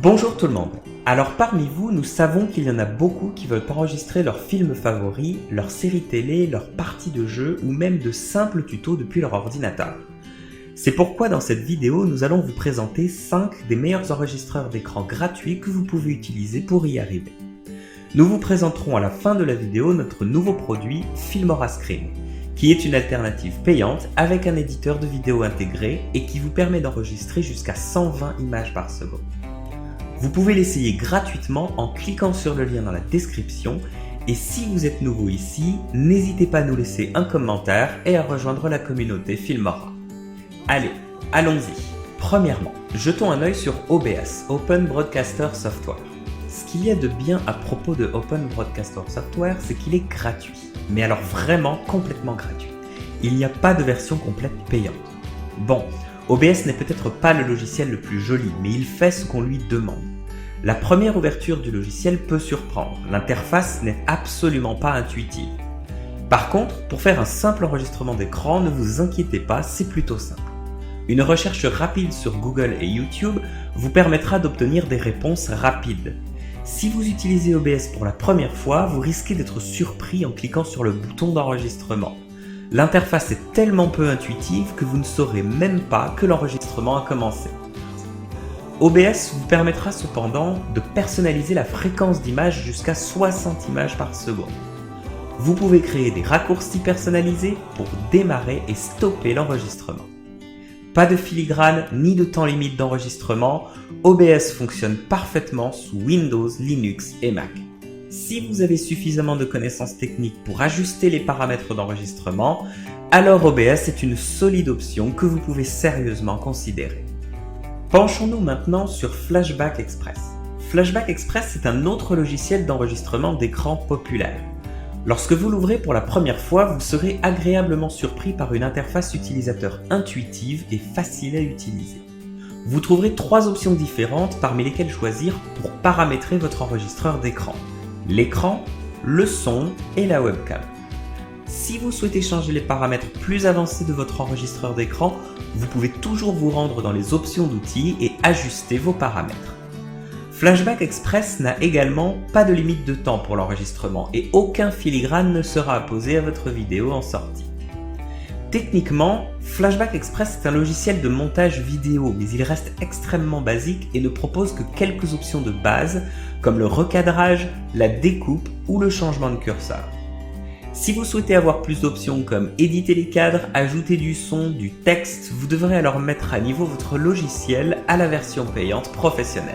Bonjour tout le monde. Alors parmi vous, nous savons qu'il y en a beaucoup qui veulent enregistrer leurs films favoris, leurs séries télé, leurs parties de jeux ou même de simples tutos depuis leur ordinateur. C'est pourquoi dans cette vidéo, nous allons vous présenter 5 des meilleurs enregistreurs d'écran gratuits que vous pouvez utiliser pour y arriver. Nous vous présenterons à la fin de la vidéo notre nouveau produit Filmora Screen, qui est une alternative payante avec un éditeur de vidéo intégré et qui vous permet d'enregistrer jusqu'à 120 images par seconde. Vous pouvez l'essayer gratuitement en cliquant sur le lien dans la description et si vous êtes nouveau ici, n'hésitez pas à nous laisser un commentaire et à rejoindre la communauté Filmora. Allez, allons-y. Premièrement, jetons un œil sur OBS, Open Broadcaster Software. Ce qu'il y a de bien à propos de Open Broadcaster Software, c'est qu'il est gratuit. Mais alors vraiment complètement gratuit. Il n'y a pas de version complète payante. Bon, OBS n'est peut-être pas le logiciel le plus joli, mais il fait ce qu'on lui demande. La première ouverture du logiciel peut surprendre, l'interface n'est absolument pas intuitive. Par contre, pour faire un simple enregistrement d'écran, ne vous inquiétez pas, c'est plutôt simple. Une recherche rapide sur Google et YouTube vous permettra d'obtenir des réponses rapides. Si vous utilisez OBS pour la première fois, vous risquez d'être surpris en cliquant sur le bouton d'enregistrement. L'interface est tellement peu intuitive que vous ne saurez même pas que l'enregistrement a commencé. OBS vous permettra cependant de personnaliser la fréquence d'image jusqu'à 60 images par seconde. Vous pouvez créer des raccourcis personnalisés pour démarrer et stopper l'enregistrement. Pas de filigrane ni de temps limite d'enregistrement, OBS fonctionne parfaitement sous Windows, Linux et Mac. Si vous avez suffisamment de connaissances techniques pour ajuster les paramètres d'enregistrement, alors OBS est une solide option que vous pouvez sérieusement considérer. Penchons-nous maintenant sur Flashback Express. Flashback Express est un autre logiciel d'enregistrement d'écran populaire. Lorsque vous l'ouvrez pour la première fois, vous serez agréablement surpris par une interface utilisateur intuitive et facile à utiliser. Vous trouverez 3 options différentes parmi lesquelles choisir pour paramétrer votre enregistreur d'écran. L'écran, le son et la webcam. Si vous souhaitez changer les paramètres plus avancés de votre enregistreur d'écran, vous pouvez toujours vous rendre dans les options d'outils et ajuster vos paramètres. Flashback Express n'a également pas de limite de temps pour l'enregistrement et aucun filigrane ne sera apposé à votre vidéo en sortie. Techniquement, Flashback Express est un logiciel de montage vidéo, mais il reste extrêmement basique et ne propose que quelques options de base, comme le recadrage, la découpe ou le changement de curseur. Si vous souhaitez avoir plus d'options comme éditer les cadres, ajouter du son, du texte, vous devrez alors mettre à niveau votre logiciel à la version payante professionnelle.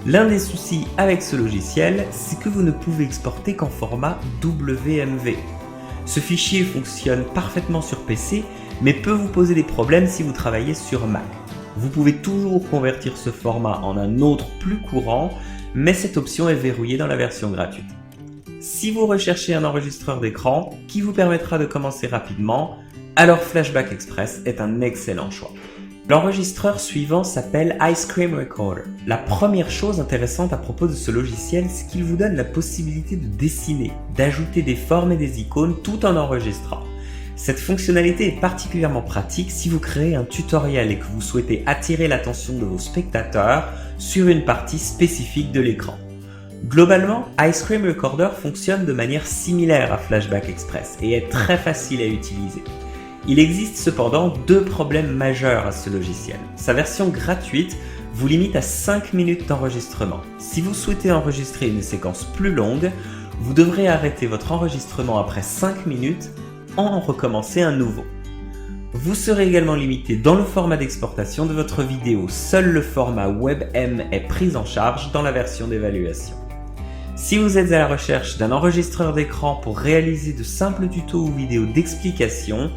L'un des soucis avec ce logiciel, c'est que vous ne pouvez exporter qu'en format WMV. Ce fichier fonctionne parfaitement sur PC, mais peut vous poser des problèmes si vous travaillez sur Mac. Vous pouvez toujours convertir ce format en un autre plus courant, mais cette option est verrouillée dans la version gratuite. Si vous recherchez un enregistreur d'écran qui vous permettra de commencer rapidement, alors Flashback Express est un excellent choix. L'enregistreur suivant s'appelle Ice Cream Recorder. La première chose intéressante à propos de ce logiciel, c'est qu'il vous donne la possibilité de dessiner, d'ajouter des formes et des icônes tout en enregistrant. Cette fonctionnalité est particulièrement pratique si vous créez un tutoriel et que vous souhaitez attirer l'attention de vos spectateurs sur une partie spécifique de l'écran. Globalement, Ice Cream Recorder fonctionne de manière similaire à Flashback Express et est très facile à utiliser. Il existe cependant 2 problèmes majeurs à ce logiciel. Sa version gratuite vous limite à 5 minutes d'enregistrement. Si vous souhaitez enregistrer une séquence plus longue, vous devrez arrêter votre enregistrement après 5 minutes en recommencer un nouveau. Vous serez également limité dans le format d'exportation de votre vidéo. Seul le format WebM est pris en charge dans la version d'évaluation. Si vous êtes à la recherche d'un enregistreur d'écran pour réaliser de simples tutos ou vidéos d'explication,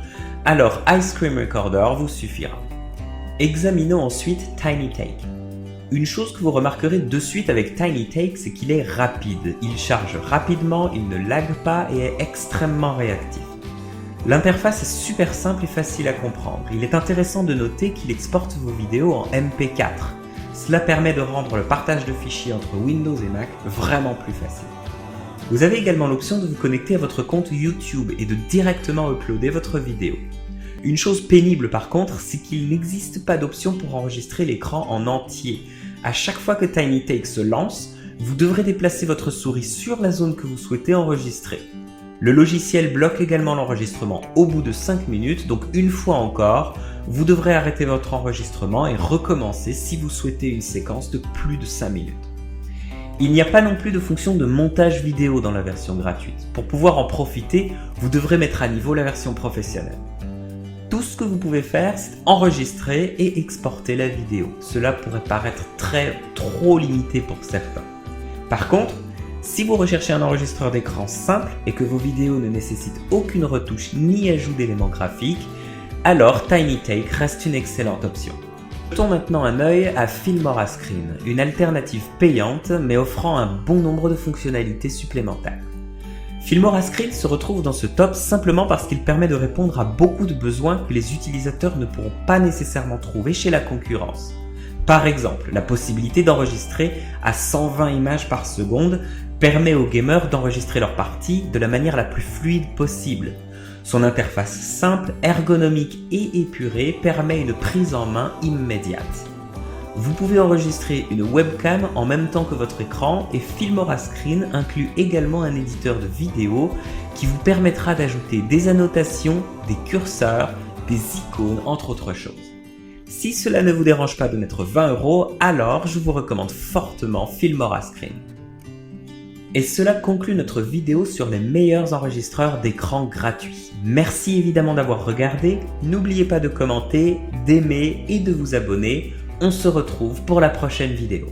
alors Ice Cream Recorder vous suffira. Examinons ensuite TinyTake. Une chose que vous remarquerez de suite avec TinyTake, c'est qu'il est rapide. Il charge rapidement, il ne lague pas et est extrêmement réactif. L'interface est super simple et facile à comprendre. Il est intéressant de noter qu'il exporte vos vidéos en MP4. Cela permet de rendre le partage de fichiers entre Windows et Mac vraiment plus facile. Vous avez également l'option de vous connecter à votre compte YouTube et de directement uploader votre vidéo. Une chose pénible par contre, c'est qu'il n'existe pas d'option pour enregistrer l'écran en entier. À chaque fois que Tiny Take se lance, vous devrez déplacer votre souris sur la zone que vous souhaitez enregistrer. Le logiciel bloque également l'enregistrement au bout de 5 minutes, donc une fois encore, vous devrez arrêter votre enregistrement et recommencer si vous souhaitez une séquence de plus de 5 minutes. Il n'y a pas non plus de fonction de montage vidéo dans la version gratuite. Pour pouvoir en profiter, vous devrez mettre à niveau la version professionnelle. Tout ce que vous pouvez faire, c'est enregistrer et exporter la vidéo. Cela pourrait paraître trop limité pour certains. Par contre, si vous recherchez un enregistreur d'écran simple et que vos vidéos ne nécessitent aucune retouche ni ajout d'éléments graphiques, alors Tiny Take reste une excellente option. Jetons maintenant un œil à Filmora Screen, une alternative payante mais offrant un bon nombre de fonctionnalités supplémentaires. Filmora Screen se retrouve dans ce top simplement parce qu'il permet de répondre à beaucoup de besoins que les utilisateurs ne pourront pas nécessairement trouver chez la concurrence. Par exemple, la possibilité d'enregistrer à 120 images par seconde permet aux gamers d'enregistrer leurs parties de la manière la plus fluide possible. Son interface simple, ergonomique et épurée permet une prise en main immédiate. Vous pouvez enregistrer une webcam en même temps que votre écran et Filmora Screen inclut également un éditeur de vidéo qui vous permettra d'ajouter des annotations, des curseurs, des icônes entre autres choses. Si cela ne vous dérange pas de mettre 20 €, alors je vous recommande fortement Filmora Screen. Et cela conclut notre vidéo sur les meilleurs enregistreurs d'écran gratuits. Merci évidemment d'avoir regardé, n'oubliez pas de commenter, d'aimer et de vous abonner. On se retrouve pour la prochaine vidéo.